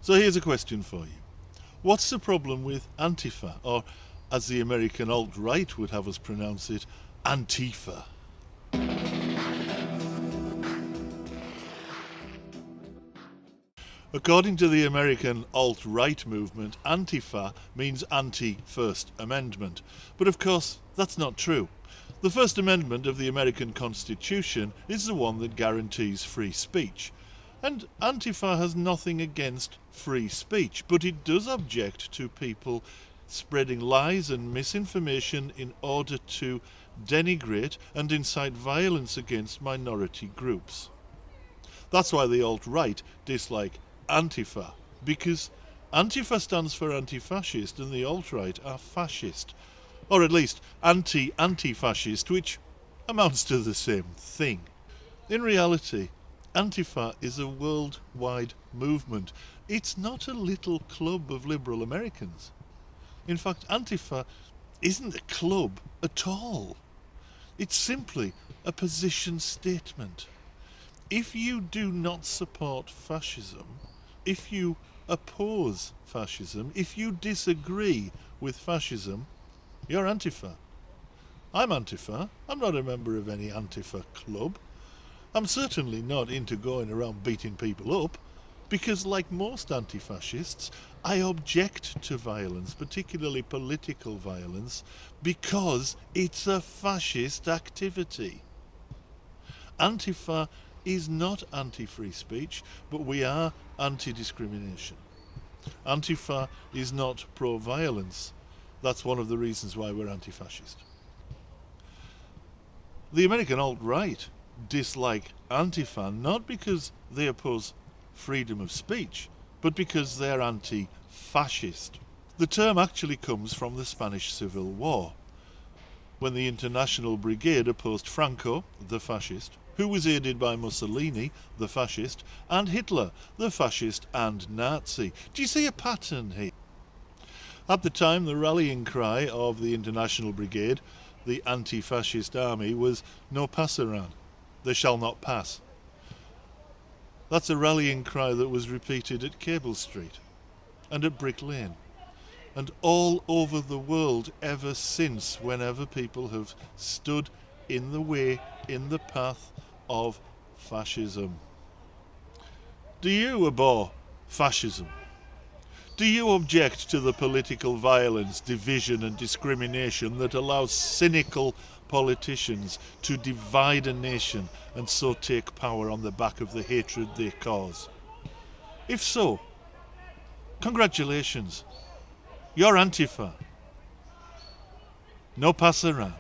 So here's a question for you. What's the problem with Antifa, or as the American alt-right would have us pronounce it, Antifa? According to the American alt-right movement, Antifa means anti-First Amendment. But of course, that's not true. The First Amendment of the American Constitution is the one that guarantees free speech. And Antifa has nothing against free speech, but it does object to people spreading lies and misinformation in order to denigrate and incite violence against minority groups. That's why the alt-right dislike Antifa, because Antifa stands for anti-fascist and the alt-right are fascist, or at least anti-fascist, which amounts to the same thing. In reality, Antifa is a worldwide movement. It's not a little club of liberal Americans. In fact, Antifa isn't a club at all. It's simply a position statement. If you do not support fascism, if you oppose fascism, if you disagree with fascism, you're Antifa. I'm Antifa. I'm not a member of any Antifa club. I'm certainly not into going around beating people up, because like most anti-fascists, I object to violence, particularly political violence, because it's a fascist activity. Antifa is not anti-free speech, but we are anti-discrimination. Antifa is not pro-violence. That's one of the reasons why we're anti-fascist. The American alt-right dislike Antifa not because they oppose freedom of speech, but because they're anti-fascist. The term actually comes from the Spanish Civil War, when the International Brigade opposed Franco, the fascist, who was aided by Mussolini, the fascist, and Hitler, the fascist and Nazi. Do you see a pattern here? At the time, the rallying cry of the International Brigade, the anti-fascist army, was "No pasarán," they shall not pass. That's a rallying cry that was repeated at Cable Street and at Brick Lane and all over the world ever since, whenever people have stood in the way, in the path of fascism. Do you abhor fascism? Do you object to the political violence, division and discrimination that allows cynical politicians to divide a nation and so take power on the back of the hatred they cause? If so, congratulations, you're Antifa. No pasarán.